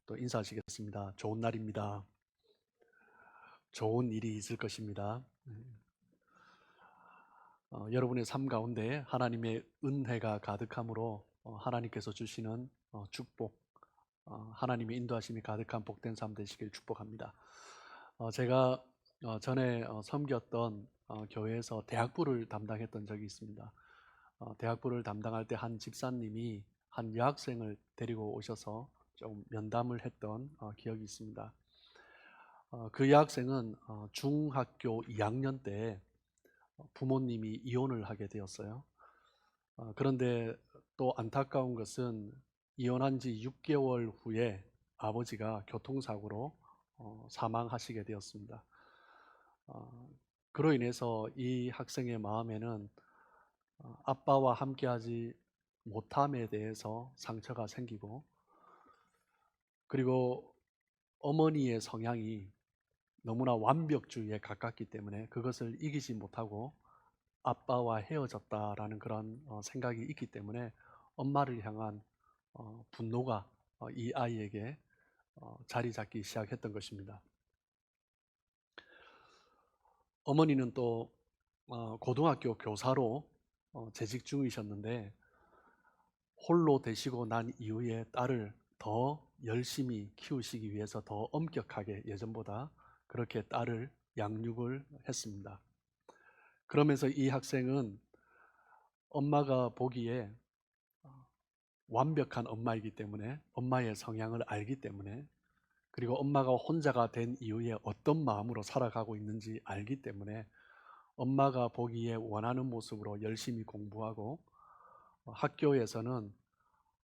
또 인사하시겠습니다. 좋은 날입니다. 좋은 일이 있을 것입니다. 여러분의 삶 가운데 하나님의 은혜가 가득함으로 하나님께서 주시는 축복, 하나님의 인도하심이 가득한 복된 삶 되시길 축복합니다. 제가 전에 섬겼던 교회에서 대학부를 담당했던 적이 있습니다. 대학부를 담당할 때 한 집사님이 한 여학생을 데리고 오셔서 좀 면담을 했던 기억이 있습니다. 그 여학생은 중학교 2학년 때 부모님이 이혼을 하게 되었어요. 그런데 또 안타까운 것은 이혼한 지 6개월 후에 아버지가 교통사고로 사망하시게 되었습니다. 그로 인해서 이 학생의 마음에는 아빠와 함께하지 못함에 대해서 상처가 생기고, 그리고 어머니의 성향이 너무나 완벽주의에 가깝기 때문에 그것을 이기지 못하고 아빠와 헤어졌다라는 그런 생각이 있기 때문에 엄마를 향한 분노가 이 아이에게 자리 잡기 시작했던 것입니다. 어머니는 또 고등학교 교사로 재직 중이셨는데, 홀로 되시고 난 이후에 딸을 더 열심히 키우시기 위해서 더 엄격하게 예전보다 그렇게 딸을 양육을 했습니다. 그러면서 이 학생은 엄마가 보기에 완벽한 엄마이기 때문에, 엄마의 성향을 알기 때문에, 그리고 엄마가 혼자가 된 이후에 어떤 마음으로 살아가고 있는지 알기 때문에 엄마가 보기에 원하는 모습으로 열심히 공부하고, 학교에서는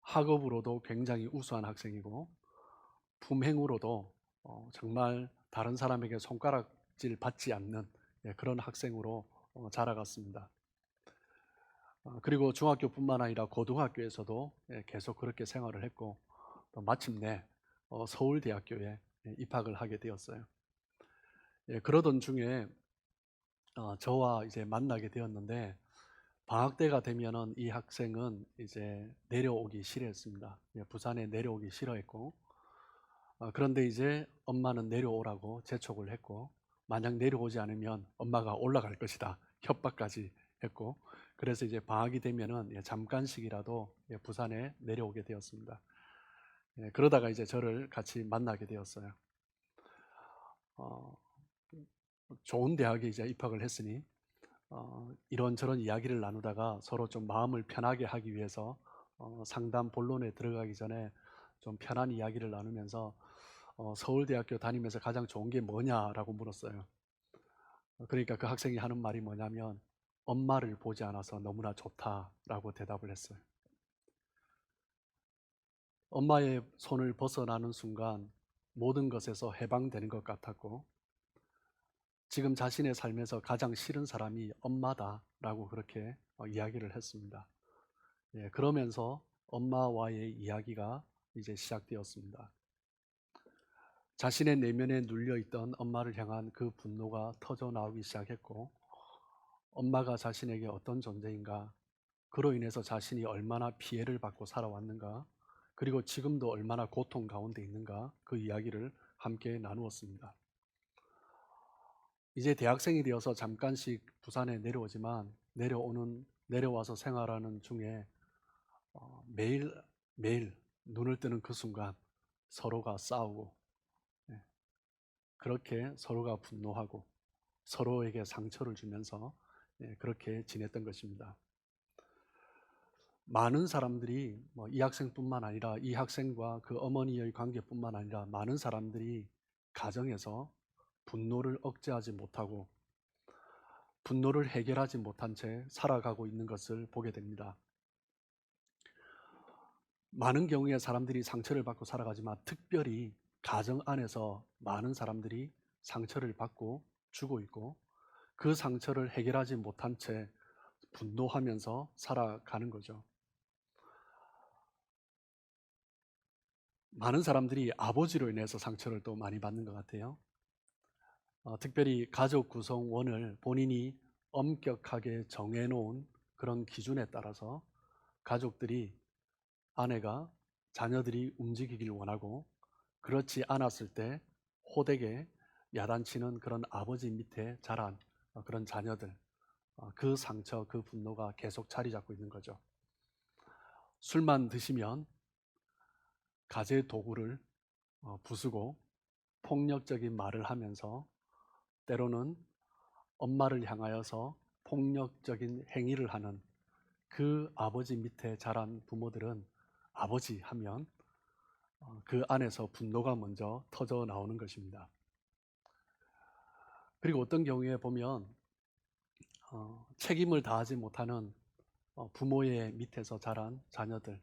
학업으로도 굉장히 우수한 학생이고 품행으로도 정말 다른 사람에게 손가락질 받지 않는 그런 학생으로 자라갔습니다. 그리고 중학교뿐만 아니라 고등학교에서도 계속 그렇게 생활을 했고, 또 마침내 서울대학교에 입학을 하게 되었어요. 그러던 중에 저와 이제 만나게 되었는데, 방학 때가 되면은 이 학생은 이제 내려오기 싫어했습니다. 부산에 내려오기 싫어했고, 그런데 이제 엄마는 내려오라고 재촉을 했고, 만약 내려오지 않으면 엄마가 올라갈 것이다 협박까지 했고, 그래서 이제 방학이 되면은 잠깐씩이라도 부산에 내려오게 되었습니다. 그러다가 이제 저를 같이 만나게 되었어요. 좋은 대학에 이제 입학을 했으니 이런저런 이야기를 나누다가 서로 좀 마음을 편하게 하기 위해서 상담 본론에 들어가기 전에 좀 편한 이야기를 나누면서 서울대학교 다니면서 가장 좋은 게 뭐냐라고 물었어요. 그러니까 그 학생이 하는 말이 뭐냐면, 엄마를 보지 않아서 너무나 좋다라고 대답을 했어요. 엄마의 손을 벗어나는 순간 모든 것에서 해방되는 것 같았고, 지금 자신의 삶에서 가장 싫은 사람이 엄마다라고 그렇게 이야기를 했습니다. 그러면서 엄마와의 이야기가 이제 시작되었습니다. 자신의 내면에 눌려있던 엄마를 향한 그 분노가 터져 나오기 시작했고, 엄마가 자신에게 어떤 존재인가, 그로 인해서 자신이 얼마나 피해를 받고 살아왔는가, 그리고 지금도 얼마나 고통 가운데 있는가, 그 이야기를 함께 나누었습니다. 이제 대학생이 되어서 잠깐씩 부산에 내려오지만 내려와서 생활하는 중에 매일 눈을 뜨는 그 순간 서로가 싸우고, 그렇게 서로가 분노하고 서로에게 상처를 주면서 그렇게 지냈던 것입니다. 많은 사람들이 이 학생뿐만 아니라 이 학생과 그 어머니의 관계뿐만 아니라 많은 사람들이 가정에서 분노를 억제하지 못하고 분노를 해결하지 못한 채 살아가고 있는 것을 보게 됩니다. 많은 경우에 사람들이 상처를 받고 살아가지만, 특별히 가정 안에서 많은 사람들이 상처를 받고 주고 있고, 그 상처를 해결하지 못한 채 분노하면서 살아가는 거죠. 많은 사람들이 아버지로 인해서 상처를 또 많이 받는 것 같아요. 특별히 가족 구성원을 본인이 엄격하게 정해놓은 그런 기준에 따라서 가족들이, 아내가 자녀들이 움직이길 원하고, 그렇지 않았을 때 호되게 야단치는 그런 아버지 밑에 자란 그런 자녀들, 그 상처, 그 분노가 계속 자리 잡고 있는 거죠. 술만 드시면 가재 도구를 부수고 폭력적인 말을 하면서 때로는 엄마를 향하여서 폭력적인 행위를 하는 그 아버지 밑에 자란 부모들은 아버지 하면 그 안에서 분노가 먼저 터져 나오는 것입니다. 그리고 어떤 경우에 보면 책임을 다하지 못하는 부모의 밑에서 자란 자녀들,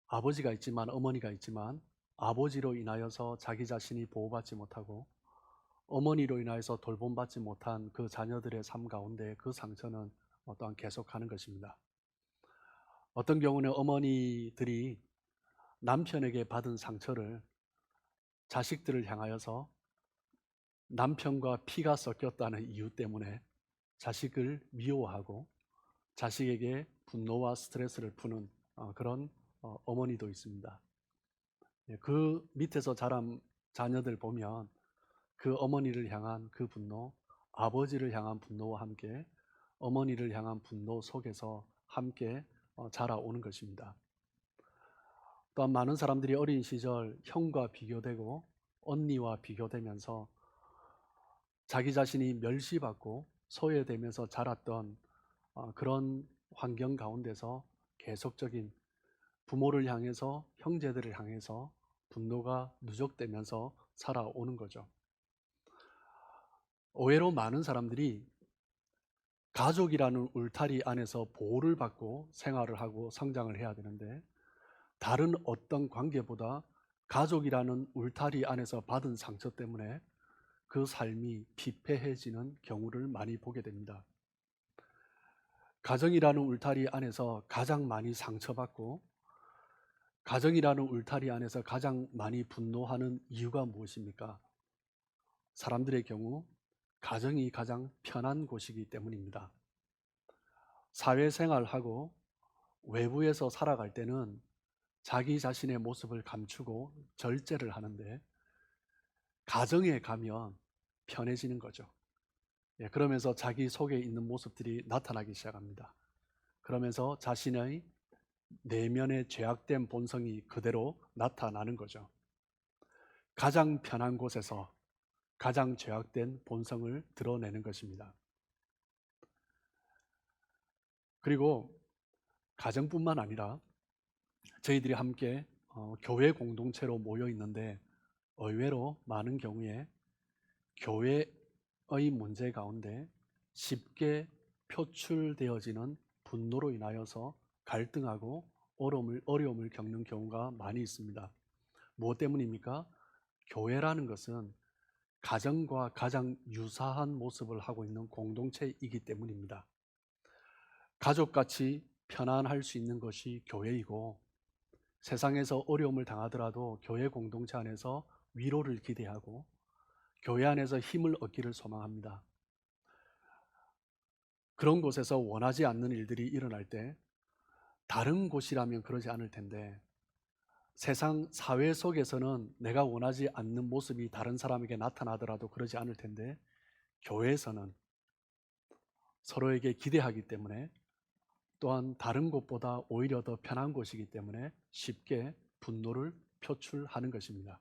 아버지가 있지만 어머니가 있지만 아버지로 인하여서 자기 자신이 보호받지 못하고 어머니로 인하여서 돌봄받지 못한 그 자녀들의 삶 가운데 그 상처는 또한 계속하는 것입니다. 어떤 경우는 어머니들이 남편에게 받은 상처를 자식들을 향하여서 남편과 피가 섞였다는 이유 때문에 자식을 미워하고 자식에게 분노와 스트레스를 푸는 그런 어머니도 있습니다. 그 밑에서 자란 자녀들 보면 그 어머니를 향한 그 분노, 아버지를 향한 분노와 함께 어머니를 향한 분노 속에서 함께 자라오는 것입니다. 또한 많은 사람들이 어린 시절 형과 비교되고 언니와 비교되면서 자기 자신이 멸시받고 소외되면서 자랐던 그런 환경 가운데서 계속적인 부모를 향해서 형제들을 향해서 분노가 누적되면서 살아오는 거죠. 의외로 많은 사람들이 가족이라는 울타리 안에서 보호를 받고 생활을 하고 성장을 해야 되는데 다른 어떤 관계보다 가족이라는 울타리 안에서 받은 상처 때문에 그 삶이 피폐해지는 경우를 많이 보게 됩니다. 가정이라는 울타리 안에서 가장 많이 상처받고 가정이라는 울타리 안에서 가장 많이 분노하는 이유가 무엇입니까? 사람들의 경우 가정이 가장 편한 곳이기 때문입니다. 사회생활하고 외부에서 살아갈 때는 자기 자신의 모습을 감추고 절제를 하는데 가정에 가면 편해지는 거죠. 그러면서 자기 속에 있는 모습들이 나타나기 시작합니다. 그러면서 자신의 내면의 죄악된 본성이 그대로 나타나는 거죠. 가장 편한 곳에서 가장 죄악된 본성을 드러내는 것입니다. 그리고 가정뿐만 아니라 저희들이 함께 교회 공동체로 모여 있는데 의외로 많은 경우에 교회의 문제 가운데 쉽게 표출되어지는 분노로 인하여서 갈등하고 어려움을 겪는 경우가 많이 있습니다. 무엇 때문입니까? 교회라는 것은 가정과 가장 유사한 모습을 하고 있는 공동체이기 때문입니다. 가족같이 편안할 수 있는 것이 교회이고 세상에서 어려움을 당하더라도 교회 공동체 안에서 위로를 기대하고 교회 안에서 힘을 얻기를 소망합니다. 그런 곳에서 원하지 않는 일들이 일어날 때 다른 곳이라면 그러지 않을 텐데 세상 사회 속에서는 내가 원하지 않는 모습이 다른 사람에게 나타나더라도 그러지 않을 텐데 교회에서는 서로에게 기대하기 때문에 또한 다른 곳보다 오히려 더 편한 곳이기 때문에 쉽게 분노를 표출하는 것입니다.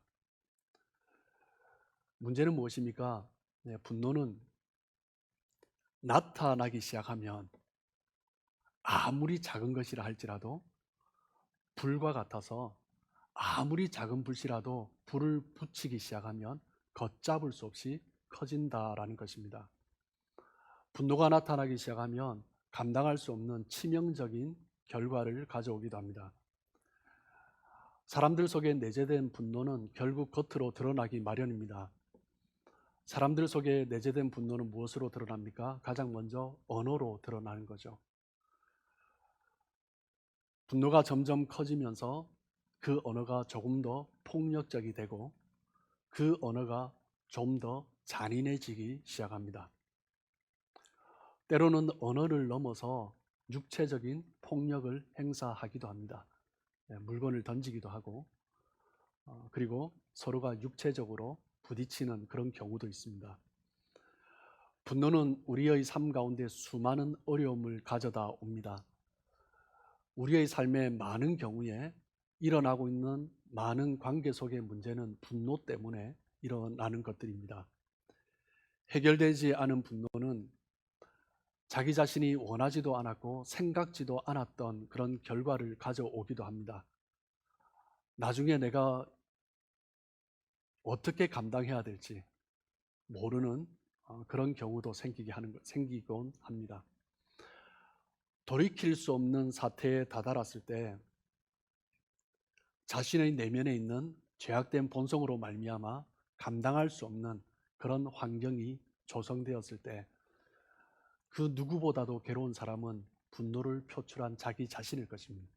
문제는 무엇입니까? 분노는 나타나기 시작하면 아무리 작은 것이라 할지라도 불과 같아서 아무리 작은 불씨라도 불을 붙이기 시작하면 걷잡을 수 없이 커진다라는 것입니다. 분노가 나타나기 시작하면 감당할 수 없는 치명적인 결과를 가져오기도 합니다. 사람들 속에 내재된 분노는 결국 겉으로 드러나기 마련입니다. 사람들 속에 내재된 분노는 무엇으로 드러납니까? 가장 먼저 언어로 드러나는 거죠. 분노가 점점 커지면서 그 언어가 조금 더 폭력적이 되고 그 언어가 좀 더 잔인해지기 시작합니다. 때로는 언어를 넘어서 육체적인 폭력을 행사하기도 합니다. 물건을 던지기도 하고 그리고 서로가 육체적으로 부딪히는 그런 경우도 있습니다. 분노는 우리의 삶 가운데 수많은 어려움을 가져다 옵니다. 우리의 삶의 많은 경우에 일어나고 있는 많은 관계 속의 문제는 분노 때문에 일어나는 것들입니다. 해결되지 않은 분노는 자기 자신이 원하지도 않았고 생각지도 않았던 그런 결과를 가져오기도 합니다. 나중에 내가 어떻게 감당해야 될지 모르는 그런 경우도 생기곤 합니다. 돌이킬 수 없는 사태에 다다랐을 때 자신의 내면에 있는 죄악된 본성으로 말미암아 감당할 수 없는 그런 환경이 조성되었을 때 그 누구보다도 괴로운 사람은 분노를 표출한 자기 자신일 것입니다.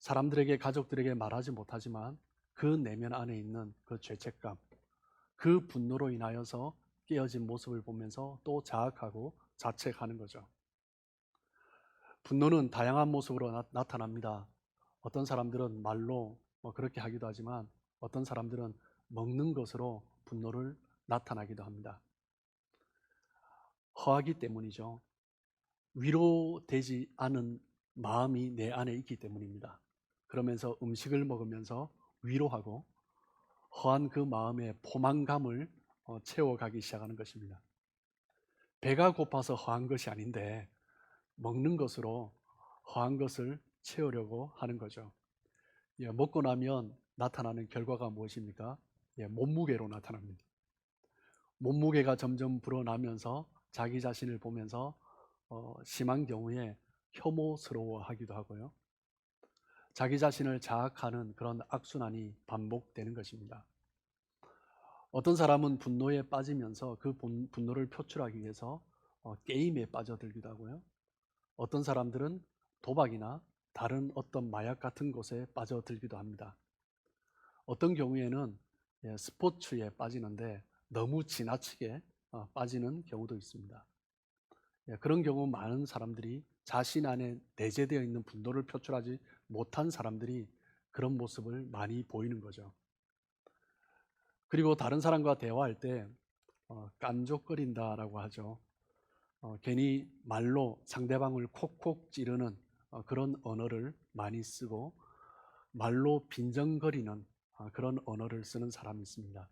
사람들에게, 가족들에게 말하지 못하지만 그 내면 안에 있는 그 죄책감, 그 분노로 인하여서 깨어진 모습을 보면서 또 자학하고 자책하는 거죠. 분노는 다양한 모습으로 나타납니다. 어떤 사람들은 말로 그렇게 하기도 하지만 어떤 사람들은 먹는 것으로 분노를 나타나기도 합니다. 허하기 때문이죠. 위로되지 않은 마음이 내 안에 있기 때문입니다. 그러면서 음식을 먹으면서 위로하고 허한 그 마음의 포만감을 채워가기 시작하는 것입니다. 배가 고파서 허한 것이 아닌데 먹는 것으로 허한 것을 채우려고 하는 거죠. 먹고 나면 나타나는 결과가 무엇입니까? 몸무게로 나타납니다. 몸무게가 점점 불어나면서 자기 자신을 보면서 심한 경우에 혐오스러워하기도 하고요. 자기 자신을 자학하는 그런 악순환이 반복되는 것입니다. 어떤 사람은 분노에 빠지면서 그 분노를 표출하기 위해서 게임에 빠져들기도 하고요. 어떤 사람들은 도박이나 다른 어떤 마약 같은 것에 빠져들기도 합니다. 어떤 경우에는 스포츠에 빠지는데 너무 지나치게 빠지는 경우도 있습니다. 그런 경우 많은 사람들이 자신 안에 내재되어 있는 분노를 표출하지 못한 사람들이 그런 모습을 많이 보이는 거죠. 그리고 다른 사람과 대화할 때 깐족거린다라고 하죠. 괜히 말로 상대방을 콕콕 찌르는 그런 언어를 많이 쓰고 말로 빈정거리는 그런 언어를 쓰는 사람이 있습니다.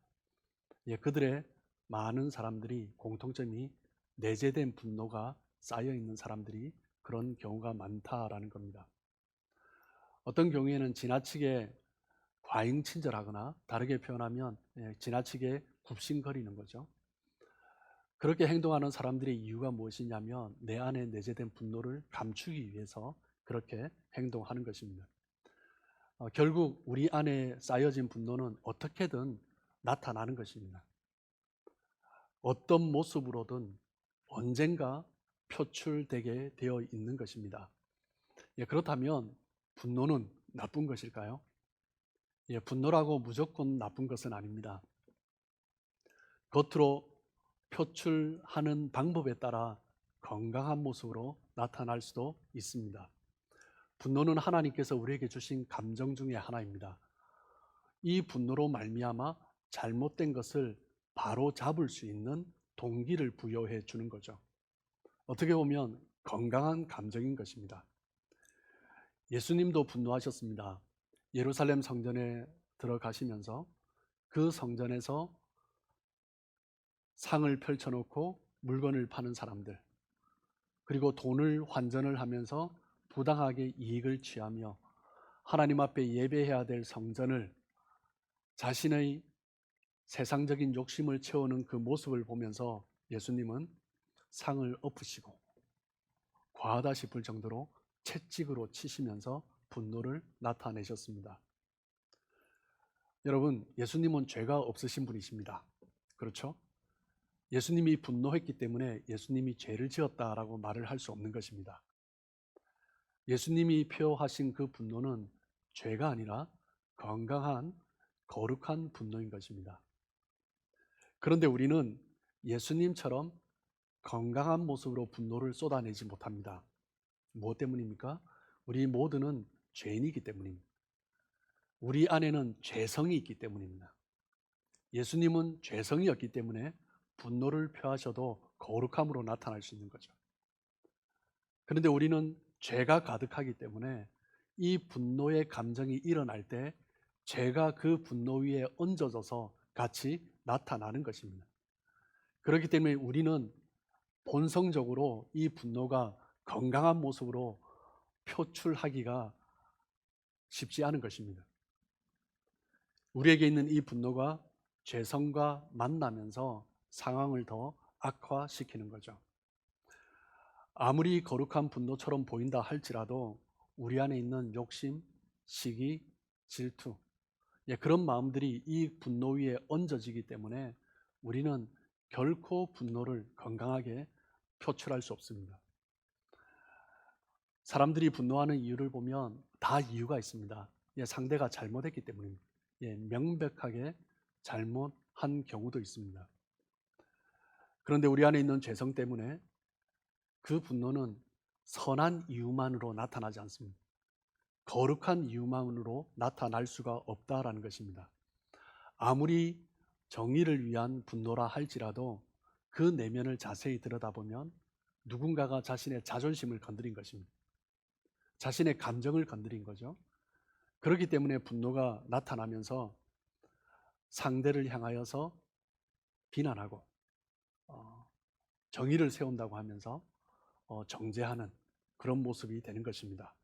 그들의 많은 사람들이 공통점이 내재된 분노가 쌓여 있는 사람들이 그런 경우가 많다라는 겁니다. 어떤 경우에는 지나치게 과잉 친절하거나 다르게 표현하면 지나치게 굽신거리는 거죠. 그렇게 행동하는 사람들의 이유가 무엇이냐면 내 안에 내재된 분노를 감추기 위해서 그렇게 행동하는 것입니다. 결국 우리 안에 쌓여진 분노는 어떻게든 나타나는 것입니다. 어떤 모습으로든 언젠가 표출되게 되어 있는 것입니다. 그렇다면 분노는 나쁜 것일까요? 분노라고 무조건 나쁜 것은 아닙니다. 겉으로 표출하는 방법에 따라 건강한 모습으로 나타날 수도 있습니다. 분노는 하나님께서 우리에게 주신 감정 중에 하나입니다. 이 분노로 말미암아 잘못된 것을 바로 잡을 수 있는 동기를 부여해 주는 거죠. 어떻게 보면 건강한 감정인 것입니다. 예수님도 분노하셨습니다. 예루살렘 성전에 들어가시면서 그 성전에서 상을 펼쳐놓고 물건을 파는 사람들, 그리고 돈을 환전을 하면서 부당하게 이익을 취하며 하나님 앞에 예배해야 될 성전을 자신의 세상적인 욕심을 채우는 그 모습을 보면서 예수님은 상을 엎으시고 과하다 싶을 정도로 채찍으로 치시면서 분노를 나타내셨습니다. 여러분, 예수님은 죄가 없으신 분이십니다. 그렇죠? 예수님이 분노했기 때문에 예수님이 죄를 지었다라고 말을 할 수 없는 것입니다. 예수님이 표하신 그 분노는 죄가 아니라 건강한 거룩한 분노인 것입니다. 그런데 우리는 예수님처럼 건강한 모습으로 분노를 쏟아내지 못합니다. 무엇 때문입니까? 우리 모두는 죄인이기 때문입니다. 우리 안에는 죄성이 있기 때문입니다. 예수님은 죄성이었기 때문에 분노를 표하셔도 거룩함으로 나타날 수 있는 거죠. 그런데 우리는 죄가 가득하기 때문에 이 분노의 감정이 일어날 때 죄가 그 분노 위에 얹어져서 같이 나타나는 것입니다. 그렇기 때문에 우리는 본성적으로 이 분노가 건강한 모습으로 표출하기가 쉽지 않은 것입니다. 우리에게 있는 이 분노가 죄성과 만나면서 상황을 더 악화시키는 거죠. 아무리 거룩한 분노처럼 보인다 할지라도 우리 안에 있는 욕심, 시기, 질투, 그런 마음들이 이 분노 위에 얹어지기 때문에 우리는 결코 분노를 건강하게 표출할 수 없습니다. 사람들이 분노하는 이유를 보면 다 이유가 있습니다. 상대가 잘못했기 때문입니다. 명백하게 잘못한 경우도 있습니다. 그런데 우리 안에 있는 죄성 때문에 그 분노는 선한 이유만으로 나타나지 않습니다. 거룩한 이유만으로 나타날 수가 없다라는 것입니다. 아무리 정의를 위한 분노라 할지라도 그 내면을 자세히 들여다보면 누군가가 자신의 자존심을 건드린 것입니다. 자신의 감정을 건드린 거죠. 그렇기 때문에 분노가 나타나면서 상대를 향하여서 비난하고 정의를 세운다고 하면서 정죄하는 그런 모습이 되는 것입니다.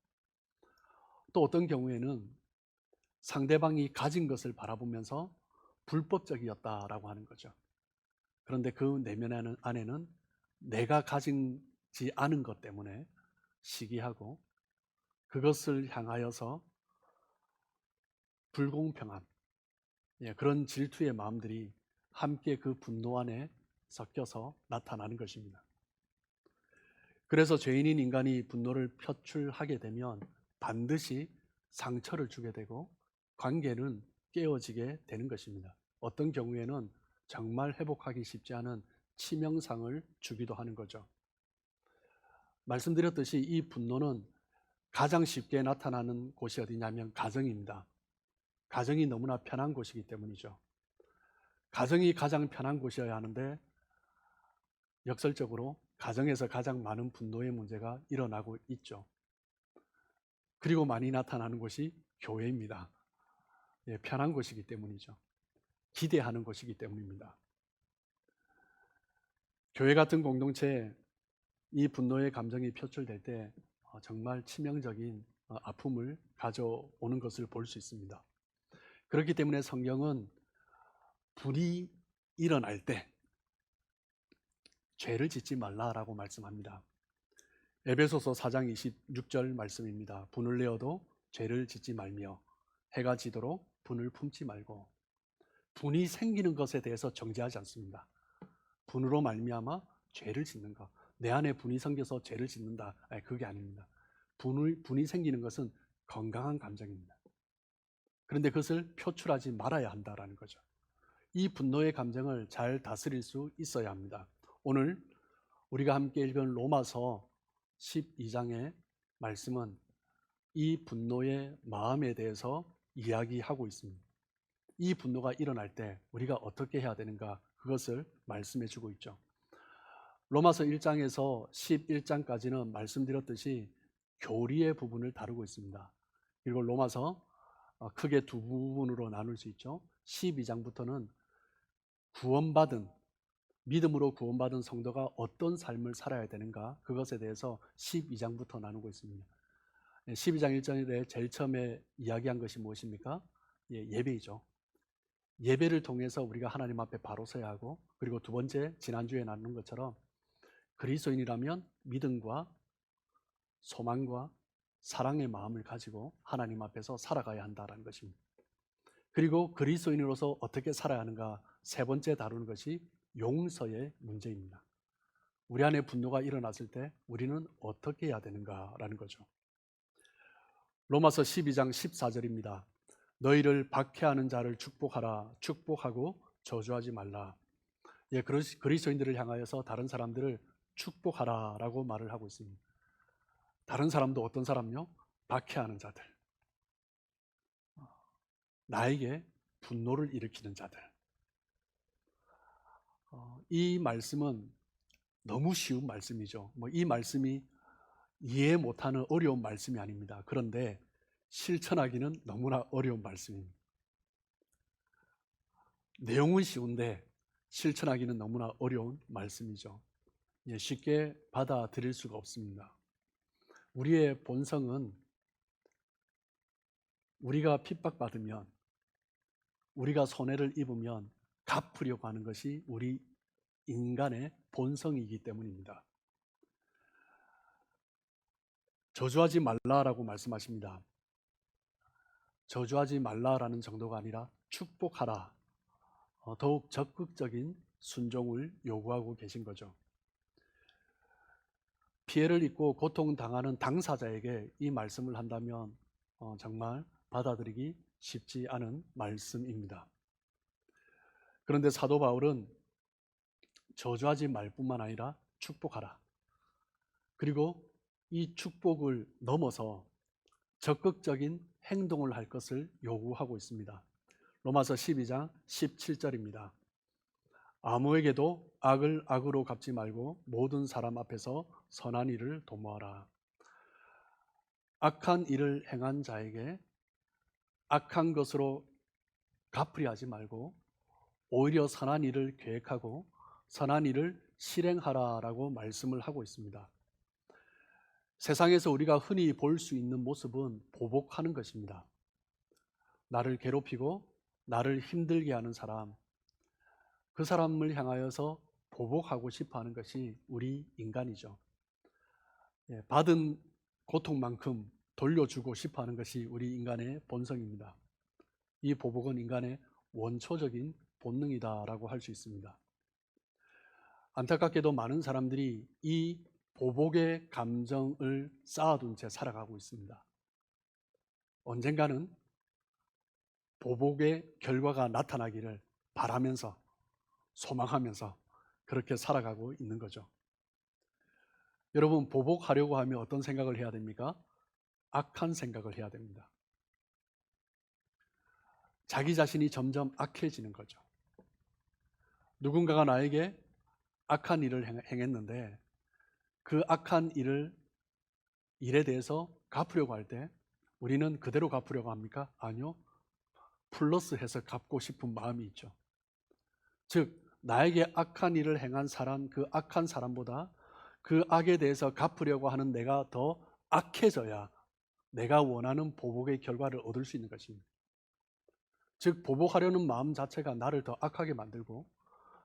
또 어떤 경우에는 상대방이 가진 것을 바라보면서 불법적이었다라고 하는 거죠. 그런데 그 내면 안에는 내가 가지지 않은 것 때문에 시기하고 그것을 향하여서 불공평함, 그런 질투의 마음들이 함께 그 분노 안에 섞여서 나타나는 것입니다. 그래서 죄인인 인간이 분노를 표출하게 되면 반드시 상처를 주게 되고 관계는 깨어지게 되는 것입니다. 어떤 경우에는 정말 회복하기 쉽지 않은 치명상을 주기도 하는 거죠. 말씀드렸듯이 이 분노는 가장 쉽게 나타나는 곳이 어디냐면 가정입니다. 가정이 너무나 편한 곳이기 때문이죠. 가정이 가장 편한 곳이어야 하는데 역설적으로 가정에서 가장 많은 분노의 문제가 일어나고 있죠. 그리고 많이 나타나는 곳이 교회입니다. 편한 곳이기 때문이죠. 기대하는 곳이기 때문입니다. 교회 같은 공동체에 이 분노의 감정이 표출될 때 정말 치명적인 아픔을 가져오는 것을 볼 수 있습니다. 그렇기 때문에 성경은 불이 일어날 때 죄를 짓지 말라라고 말씀합니다. 에베소서 4장 26절 말씀입니다. 분을 내어도 죄를 짓지 말며 해가 지도록 분을 품지 말고. 분이 생기는 것에 대해서 정죄하지 않습니다. 분으로 말미암아 죄를 짓는 것, 내 안에 분이 생겨서 죄를 짓는다, 그게 아닙니다. 분이 생기는 것은 건강한 감정입니다. 그런데 그것을 표출하지 말아야 한다라는 거죠. 이 분노의 감정을 잘 다스릴 수 있어야 합니다. 오늘 우리가 함께 읽은 로마서 12장의 말씀은 이 분노의 마음에 대해서 이야기하고 있습니다. 이 분노가 일어날 때 우리가 어떻게 해야 되는가, 그것을 말씀해 주고 있죠. 로마서 1장에서 11장까지는 말씀드렸듯이 교리의 부분을 다루고 있습니다. 그리고 로마서 크게 두 부분으로 나눌 수 있죠. 12장부터는 구원받은, 믿음으로 구원받은 성도가 어떤 삶을 살아야 되는가, 그것에 대해서 12장부터 나누고 있습니다. 12장 1절에 제일 처음에 이야기한 것이 무엇입니까? 예배이죠. 예배를 통해서 우리가 하나님 앞에 바로 서야 하고, 그리고 두 번째, 지난주에 나눈 것처럼 그리스도인이라면 믿음과 소망과 사랑의 마음을 가지고 하나님 앞에서 살아가야 한다는 것입니다. 그리고 그리스도인으로서 어떻게 살아야 하는가, 세 번째 다루는 것이 용서의 문제입니다. 우리 안에 분노가 일어났을 때 우리는 어떻게 해야 되는가라는 거죠. 로마서 12장 14절입니다. 너희를 박해하는 자를 축복하라. 축복하고 저주하지 말라. 그리스도인들을 향하여서 다른 사람들을 축복하라라고 말을 하고 있습니다. 다른 사람도 어떤 사람요? 박해하는 자들. 나에게 분노를 일으키는 자들. 이 말씀은 너무 쉬운 말씀이죠. 이 말씀이 이해 못하는 어려운 말씀이 아닙니다. 그런데 실천하기는 너무나 어려운 말씀입니다. 내용은 쉬운데 실천하기는 너무나 어려운 말씀이죠. 쉽게 받아들일 수가 없습니다. 우리의 본성은 우리가 핍박받으면, 우리가 손해를 입으면 갚으려고 하는 것이 우리 인간의 본성이기 때문입니다. 저주하지 말라라고 말씀하십니다. 저주하지 말라라는 정도가 아니라 축복하라, 더욱 적극적인 순종을 요구하고 계신 거죠. 피해를 입고 고통당하는 당사자에게 이 말씀을 한다면 정말 받아들이기 쉽지 않은 말씀입니다. 그런데 사도 바울은 저주하지 말 뿐만 아니라 축복하라, 그리고 이 축복을 넘어서 적극적인 행동을 할 것을 요구하고 있습니다. 로마서 12장 17절입니다. 아무에게도 악을 악으로 갚지 말고 모든 사람 앞에서 선한 일을 도모하라. 악한 일을 행한 자에게 악한 것으로 갚으려 하지 말고 오히려 선한 일을 계획하고 선한 일을 실행하라라고 말씀을 하고 있습니다. 세상에서 우리가 흔히 볼 수 있는 모습은 보복하는 것입니다. 나를 괴롭히고 나를 힘들게 하는 사람, 그 사람을 향하여서 보복하고 싶어 하는 것이 우리 인간이죠. 받은 고통만큼 돌려주고 싶어 하는 것이 우리 인간의 본성입니다. 이 보복은 인간의 원초적인 본능이다라고 할 수 있습니다. 안타깝게도 많은 사람들이 이 보복의 감정을 쌓아둔 채 살아가고 있습니다. 언젠가는 보복의 결과가 나타나기를 바라면서 소망하면서 그렇게 살아가고 있는 거죠. 여러분, 보복하려고 하면 어떤 생각을 해야 됩니까? 악한 생각을 해야 됩니다. 자기 자신이 점점 악해지는 거죠. 누군가가 나에게 악한 일을 행했는데 그 악한 일에 대해서 갚으려고 할 때 우리는 그대로 갚으려고 합니까? 아니요. 플러스해서 갚고 싶은 마음이 있죠. 즉, 나에게 악한 일을 행한 사람, 그 악한 사람보다 그 악에 대해서 갚으려고 하는 내가 더 악해져야 내가 원하는 보복의 결과를 얻을 수 있는 것입니다. 즉, 보복하려는 마음 자체가 나를 더 악하게 만들고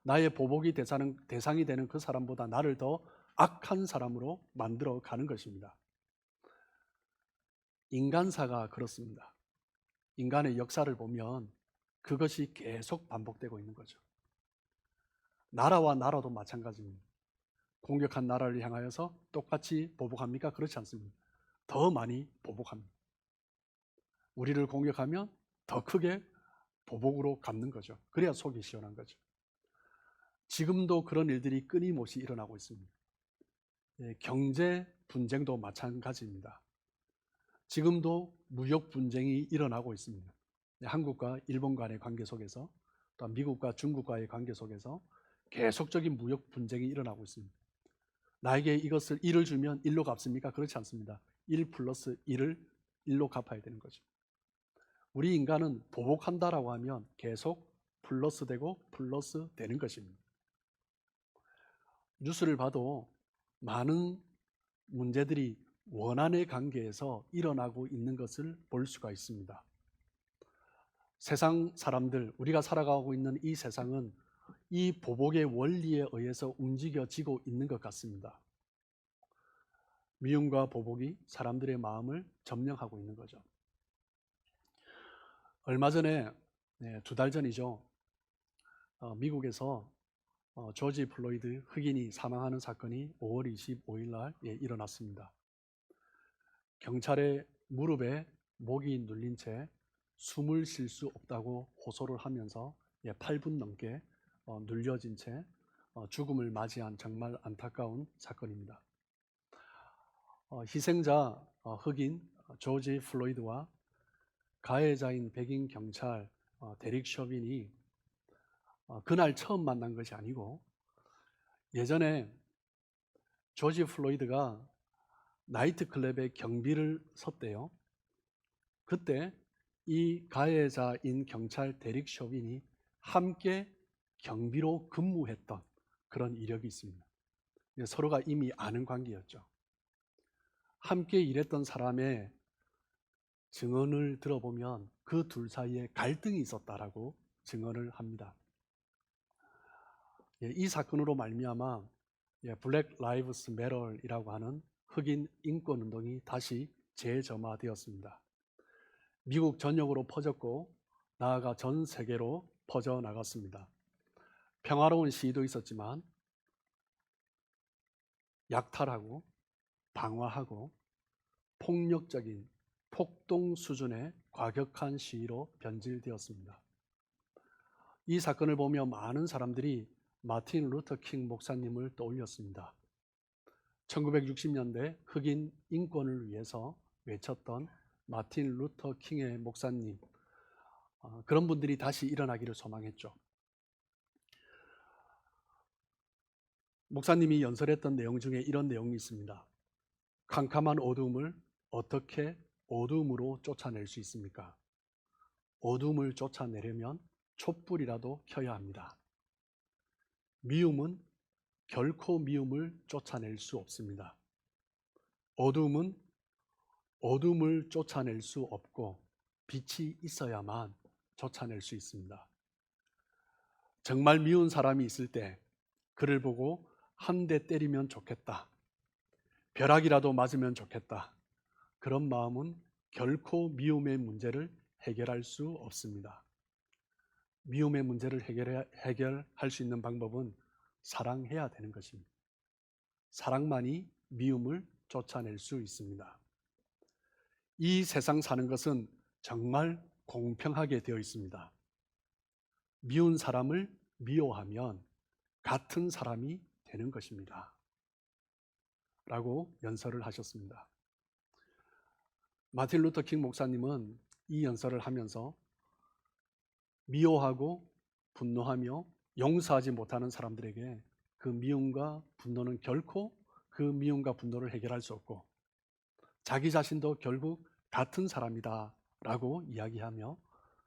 나의 보복이 대상이 되는 그 사람보다 나를 더 악한 사람으로 만들어 가는 것입니다. 인간사가 그렇습니다. 인간의 역사를 보면 그것이 계속 반복되고 있는 거죠. 나라와 나라도 마찬가지입니다. 공격한 나라를 향하여서 똑같이 보복합니까? 그렇지 않습니다. 더 많이 보복합니다. 우리를 공격하면 더 크게 보복으로 갚는 거죠. 그래야 속이 시원한 거죠. 지금도 그런 일들이 끊임없이 일어나고 있습니다. 경제 분쟁도 마찬가지입니다. 지금도 무역 분쟁이 일어나고 있습니다. 한국과 일본 간의 관계 속에서, 또 미국과 중국과의 관계 속에서 계속적인 무역 분쟁이 일어나고 있습니다. 나에게 이것을 1을 주면 1로 갚습니까? 그렇지 않습니다. 1 플러스 1을 1로 갚아야 되는 거죠. 우리 인간은 보복한다라고 하면 계속 플러스 되고 플러스 되는 것입니다. 뉴스를 봐도 많은 문제들이 원한의 관계에서 일어나고 있는 것을 볼 수가 있습니다. 세상 사람들, 우리가 살아가고 있는 이 세상은 이 보복의 원리에 의해서 움직여지고 있는 것 같습니다. 미움과 보복이 사람들의 마음을 점령하고 있는 거죠. 얼마 전에, 2달 전이죠. 미국에서 조지 플로이드 흑인이 사망하는 사건이 5월 25일 날 일어났습니다. 경찰의 무릎에 목이 눌린 채 숨을 쉴 수 없다고 호소를 하면서 8분 넘게 눌려진 채 죽음을 맞이한 정말 안타까운 사건입니다. 희생자 흑인 조지 플로이드와 가해자인 백인 경찰 데릭 쇼빈이 그날 처음 만난 것이 아니고 예전에 조지 플로이드가 나이트클럽의 경비를 섰대요. 그때 이 가해자인 경찰 데릭 쇼빈이 함께 경비로 근무했던 그런 이력이 있습니다. 서로가 이미 아는 관계였죠. 함께 일했던 사람의 증언을 들어보면 그 둘 사이에 갈등이 있었다라고 증언을 합니다. 이 사건으로 말미암아 블랙 라이브스 매터이라고 하는 흑인 인권 운동이 다시 재점화되었습니다. 미국 전역으로 퍼졌고 나아가 전 세계로 퍼져나갔습니다. 평화로운 시위도 있었지만 약탈하고 방화하고 폭력적인 폭동 수준의 과격한 시위로 변질되었습니다. 이 사건을 보며 많은 사람들이 마틴 루터 킹 목사님을 떠올렸습니다. 1960년대 흑인 인권을 위해서 외쳤던 마틴 루터 킹의 목사님, 그런 분들이 다시 일어나기를 소망했죠. 목사님이 연설했던 내용 중에 이런 내용이 있습니다. 캄캄한 어둠을 어떻게 어둠으로 쫓아낼 수 있습니까? 어둠을 쫓아내려면 촛불이라도 켜야 합니다. 미움은 결코 미움을 쫓아낼 수 없습니다. 어둠은 어둠을 쫓아낼 수 없고 빛이 있어야만 쫓아낼 수 있습니다. 정말 미운 사람이 있을 때 그를 보고 한 대 때리면 좋겠다, 벼락이라도 맞으면 좋겠다, 그런 마음은 결코 미움의 문제를 해결할 수 없습니다. 미움의 문제를 해결할 수 있는 방법은 사랑해야 되는 것입니다. 사랑만이 미움을 쫓아낼 수 있습니다. 이 세상 사는 것은 정말 공평하게 되어 있습니다. 미운 사람을 미워하면 같은 사람이 되는 것입니다. 라고 연설을 하셨습니다. 마틴 루터 킹 목사님은 이 연설을 하면서 미워하고 분노하며 용서하지 못하는 사람들에게 그 미움과 분노는 결코 그 미움과 분노를 해결할 수 없고 자기 자신도 결국 같은 사람이다 라고 이야기하며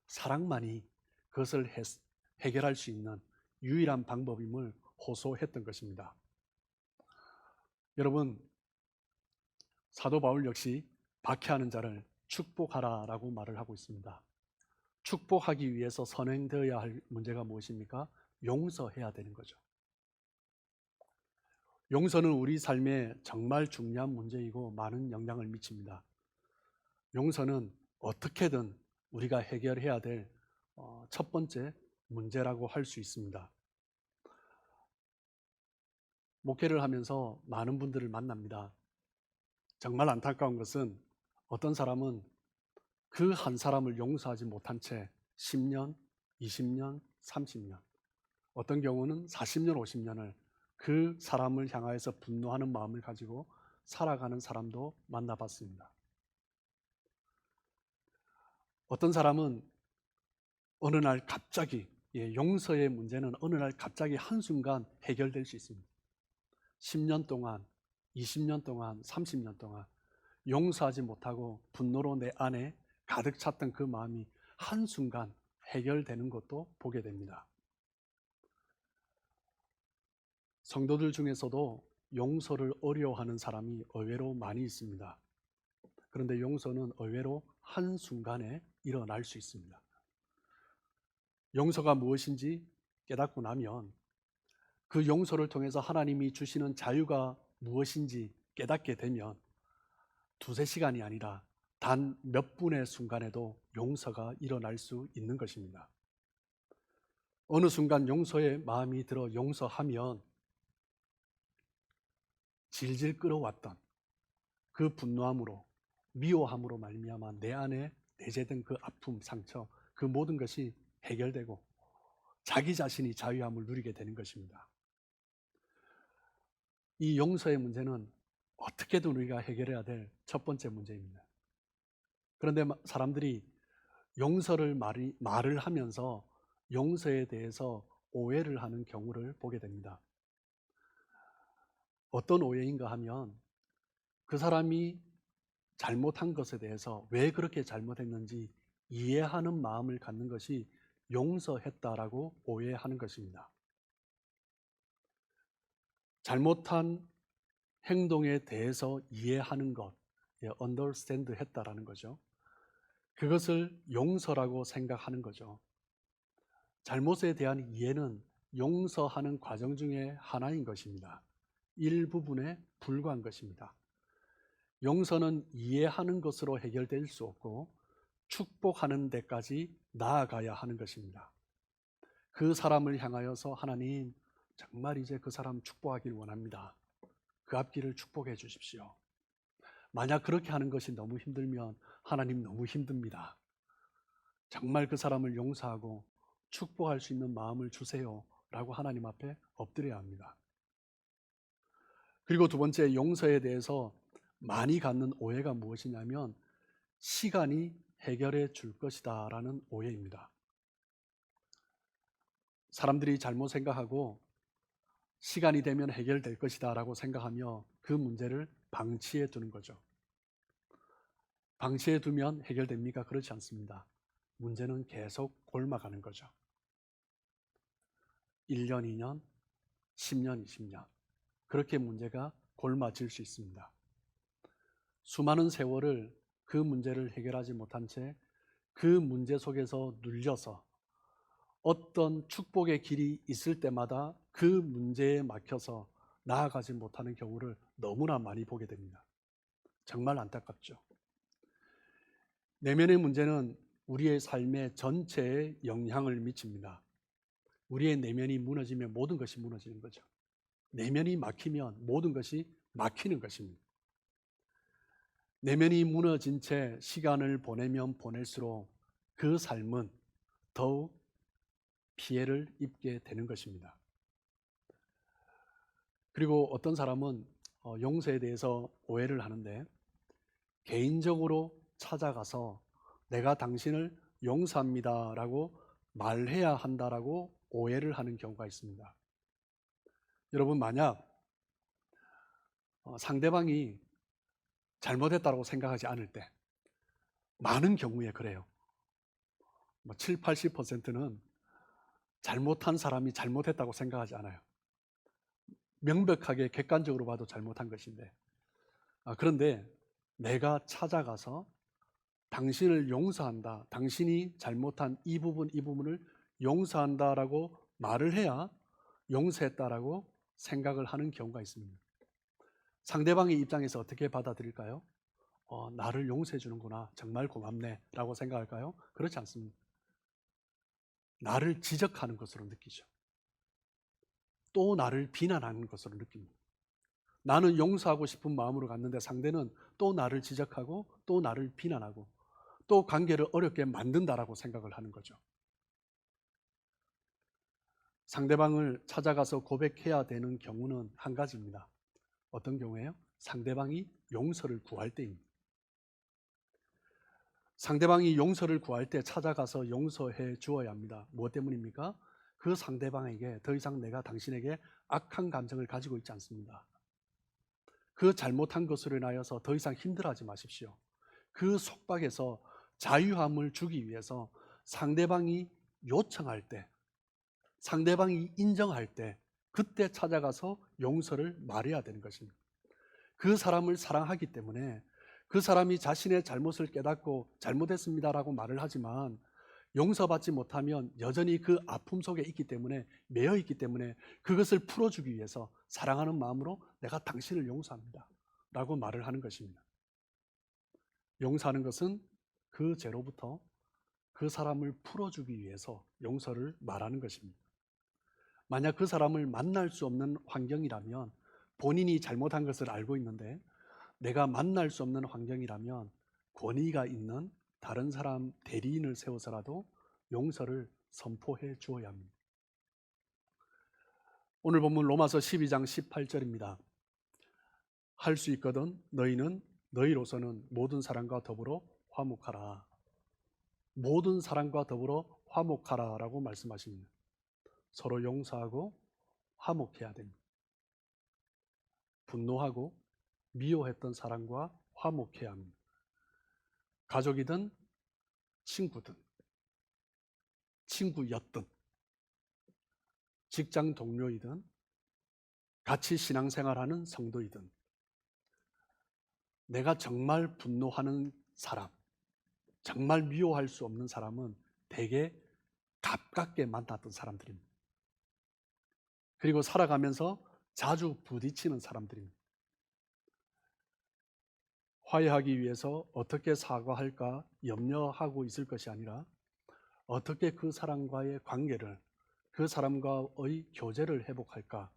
사랑만이 그것을 해결할 수 있는 유일한 방법임을 호소했던 것입니다. 여러분, 사도 바울 역시 박해하는 자를 축복하라 라고 말을 하고 있습니다. 축복하기 위해서 선행되어야 할 문제가 무엇입니까? 용서해야 되는 거죠. 용서는 우리 삶에 정말 중요한 문제이고 많은 영향을 미칩니다. 용서는 어떻게든 우리가 해결해야 될 첫 번째 문제라고 할 수 있습니다. 목회를 하면서 많은 분들을 만납니다. 정말 안타까운 것은 어떤 사람은 그 한 사람을 용서하지 못한 채 10년, 20년, 30년, 어떤 경우는 40년, 50년을 그 사람을 향하여서 분노하는 마음을 가지고 살아가는 사람도 만나봤습니다. 어떤 사람은 어느 날 갑자기 용서의 문제는 어느 날 갑자기 한순간 해결될 수 있습니다. 10년 동안, 20년 동안, 30년 동안 용서하지 못하고 분노로 내 안에 가득 찼던 그 마음이 한순간 해결되는 것도 보게 됩니다. 성도들 중에서도 용서를 어려워하는 사람이 의외로 많이 있습니다. 그런데 용서는 의외로 한순간에 일어날 수 있습니다. 용서가 무엇인지 깨닫고 나면 그 용서를 통해서 하나님이 주시는 자유가 무엇인지 깨닫게 되면 두세 시간이 아니라 단 몇 분의 순간에도 용서가 일어날 수 있는 것입니다. 어느 순간 용서의 마음이 들어 용서하면 질질 끌어왔던 그 분노함으로 미워함으로 말미암아 내 안에 내재된 그 아픔, 상처, 그 모든 것이 해결되고 자기 자신이 자유함을 누리게 되는 것입니다. 이 용서의 문제는 어떻게든 우리가 해결해야 될 첫 번째 문제입니다. 그런데 사람들이 용서를 말을 하면서 용서에 대해서 오해를 하는 경우를 보게 됩니다. 어떤 오해인가 하면 그 사람이 잘못한 것에 대해서 왜 그렇게 잘못했는지 이해하는 마음을 갖는 것이 용서했다라고 오해하는 것입니다. 잘못한 행동에 대해서 이해하는 것, understand 했다라는 거죠. 그것을 용서라고 생각하는 거죠. 잘못에 대한 이해는 용서하는 과정 중에 하나인 것입니다. 일부분에 불과한 것입니다. 용서는 이해하는 것으로 해결될 수 없고 축복하는 데까지 나아가야 하는 것입니다. 그 사람을 향하여서 하나님, 정말 이제 그 사람 축복하길 원합니다. 그 앞길을 축복해 주십시오. 만약 그렇게 하는 것이 너무 힘들면 하나님 너무 힘듭니다. 정말 그 사람을 용서하고 축복할 수 있는 마음을 주세요 라고 하나님 앞에 엎드려야 합니다. 그리고 두 번째, 용서에 대해서 많이 갖는 오해가 무엇이냐면 시간이 해결해 줄 것이다 라는 오해입니다. 사람들이 잘못 생각하고 시간이 되면 해결될 것이다 라고 생각하며 그 문제를 방치해 두는 거죠. 방치해 두면 해결됩니까? 그렇지 않습니다. 문제는 계속 곪아가는 거죠. 1년, 2년, 10년, 20년 그렇게 문제가 곪아질 수 있습니다. 수많은 세월을 그 문제를 해결하지 못한 채 그 문제 속에서 눌려서 어떤 축복의 길이 있을 때마다 그 문제에 막혀서 나아가지 못하는 경우를 너무나 많이 보게 됩니다. 정말 안타깝죠. 내면의 문제는 우리의 삶의 전체에 영향을 미칩니다. 우리의 내면이 무너지면 모든 것이 무너지는 거죠. 내면이 막히면 모든 것이 막히는 것입니다. 내면이 무너진 채 시간을 보내면 보낼수록 그 삶은 더욱 피해를 입게 되는 것입니다. 그리고 어떤 사람은 용서에 대해서 오해를 하는데 개인적으로 찾아가서 내가 당신을 용서합니다 라고 말해야 한다라고 오해를 하는 경우가 있습니다. 여러분, 만약 상대방이 잘못했다고 생각하지 않을 때 많은 경우에 그래요. 7, 80%는 잘못한 사람이 잘못했다고 생각하지 않아요. 명백하게 객관적으로 봐도 잘못한 것인데 그런데 내가 찾아가서 당신을 용서한다, 당신이 잘못한 이 부분을 용서한다라고 말을 해야 용서했다라고 생각을 하는 경우가 있습니다. 상대방의 입장에서 어떻게 받아들일까요? 나를 용서해 주는구나, 정말 고맙네 라고 생각할까요? 그렇지 않습니다. 나를 지적하는 것으로 느끼죠. 또 나를 비난하는 것으로 느낍니다. 나는 용서하고 싶은 마음으로 갔는데 상대는 또 나를 지적하고 또 나를 비난하고 또 관계를 어렵게 만든다라고 생각을 하는 거죠. 상대방을 찾아가서 고백해야 되는 경우는 한 가지입니다. 어떤 경우예요? 상대방이 용서를 구할 때입니다. 상대방이 용서를 구할 때 찾아가서 용서해 주어야 합니다. 무엇 때문입니까? 그 상대방에게 더 이상 내가 당신에게 악한 감정을 가지고 있지 않습니다. 그 잘못한 것으로 인하여서 더 이상 힘들어하지 마십시오. 그 속박에서 자유함을 주기 위해서 상대방이 요청할 때, 상대방이 인정할 때 그때 찾아가서 용서를 말해야 되는 것입니다. 그 사람을 사랑하기 때문에 그 사람이 자신의 잘못을 깨닫고 잘못했습니다라고 말을 하지만 용서받지 못하면 여전히 그 아픔 속에 있기 때문에, 매여 있기 때문에 그것을 풀어주기 위해서 사랑하는 마음으로 내가 당신을 용서합니다 라고 말을 하는 것입니다. 용서하는 것은 그 죄로부터 그 사람을 풀어주기 위해서 용서를 말하는 것입니다. 만약 그 사람을 만날 수 없는 환경이라면, 본인이 잘못한 것을 알고 있는데 내가 만날 수 없는 환경이라면 권위가 있는 다른 사람 대리인을 세워서라도 용서를 선포해 주어야 합니다. 오늘 본문 로마서 12장 18절입니다. 할 수 있거든 너희로서는 모든 사람과 더불어 화목하라. 모든 사람과 더불어 화목하라라고 말씀하십니다. 서로 용서하고 화목해야 됩니다. 분노하고 미워했던 사람과 화목해야 합니다. 가족이든 친구든 친구였든 직장 동료이든 같이 신앙생활하는 성도이든 내가 정말 분노하는 사람, 정말 미워할 수 없는 사람은 대개 가깝게 만났던 사람들입니다. 그리고 살아가면서 자주 부딪히는 사람들입니다. 화해하기 위해서 어떻게 사과할까 염려하고 있을 것이 아니라 어떻게 그 사람과의 관계를, 그 사람과의 교제를 회복할까,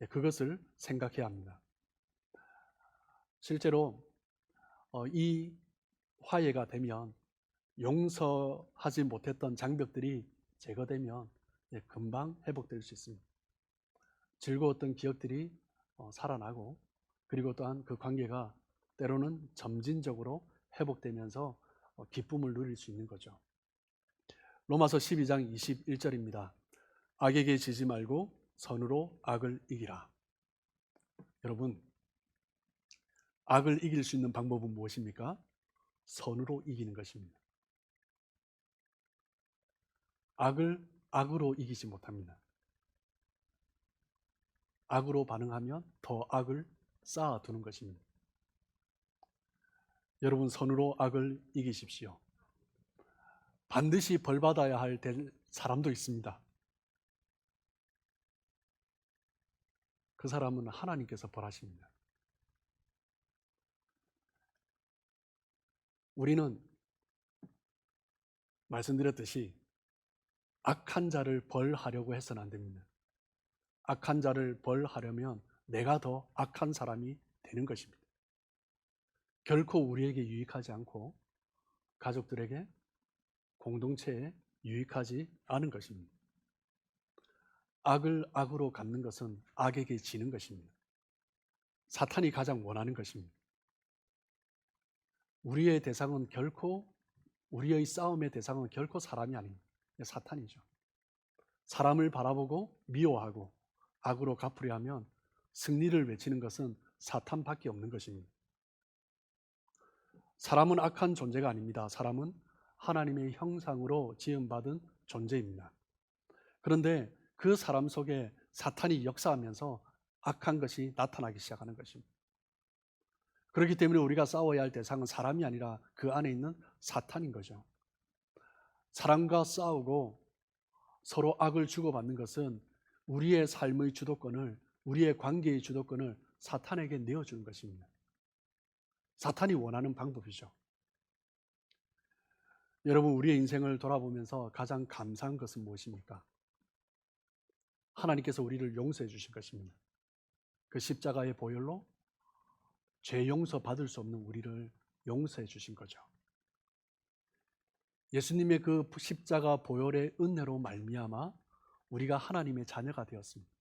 그것을 생각해야 합니다. 실제로 이 화해가 되면 용서하지 못했던 장벽들이 제거되면 금방 회복될 수 있습니다. 즐거웠던 기억들이 살아나고, 그리고 또한 그 관계가 때로는 점진적으로 회복되면서 기쁨을 누릴 수 있는 거죠. 로마서 12장 21절입니다. 악에게 지지 말고 선으로 악을 이기라. 여러분, 악을 이길 수 있는 방법은 무엇입니까? 선으로 이기는 것입니다. 악을 악으로 이기지 못합니다. 악으로 반응하면 더 악을 쌓아두는 것입니다. 여러분, 선으로 악을 이기십시오. 반드시 벌받아야 할 사람도 있습니다. 그 사람은 하나님께서 벌하십니다. 우리는 말씀드렸듯이 악한 자를 벌하려고 해서는 안 됩니다. 악한 자를 벌하려면 내가 더 악한 사람이 되는 것입니다. 결코 우리에게 유익하지 않고 가족들에게, 공동체에 유익하지 않은 것입니다. 악을 악으로 갚는 것은 악에게 지는 것입니다. 사탄이 가장 원하는 것입니다. 우리의 대상은 결코, 우리의 싸움의 대상은 결코 사람이 아닙니다. 사탄이죠. 사람을 바라보고 미워하고 악으로 갚으려 하면 승리를 외치는 것은 사탄밖에 없는 것입니다. 사람은 악한 존재가 아닙니다. 사람은 하나님의 형상으로 지음받은 존재입니다. 그런데 그 사람 속에 사탄이 역사하면서 악한 것이 나타나기 시작하는 것입니다. 그렇기 때문에 우리가 싸워야 할 대상은 사람이 아니라 그 안에 있는 사탄인 거죠. 사람과 싸우고 서로 악을 주고받는 것은 우리의 삶의 주도권을, 우리의 관계의 주도권을 사탄에게 내어주는 것입니다. 사탄이 원하는 방법이죠. 여러분, 우리의 인생을 돌아보면서 가장 감사한 것은 무엇입니까? 하나님께서 우리를 용서해 주신 것입니다. 그 십자가의 보혈로 죄 용서 받을 수 없는 우리를 용서해 주신 거죠. 예수님의 그 십자가 보혈의 은혜로 말미암아 우리가 하나님의 자녀가 되었습니다.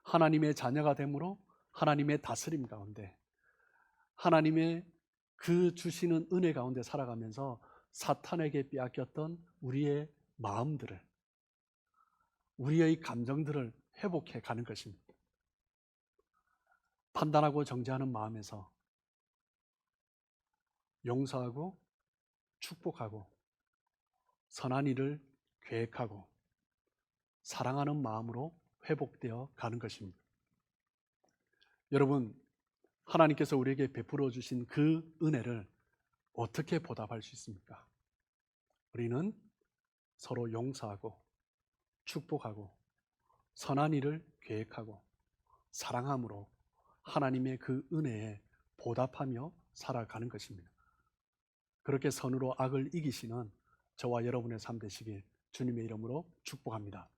하나님의 자녀가 됨으로 하나님의 다스림 가운데, 하나님의 그 주시는 은혜 가운데 살아가면서 사탄에게 빼앗겼던 우리의 마음들을, 우리의 감정들을 회복해 가는 것입니다. 판단하고 정죄하는 마음에서 용서하고 축복하고 선한 일을 계획하고 사랑하는 마음으로 회복되어 가는 것입니다. 여러분, 하나님께서 우리에게 베풀어 주신 그 은혜를 어떻게 보답할 수 있습니까? 우리는 서로 용서하고 축복하고 선한 일을 계획하고 사랑함으로 하나님의 그 은혜에 보답하며 살아가는 것입니다. 그렇게 선으로 악을 이기시는 저와 여러분의 삶 되시길 주님의 이름으로 축복합니다.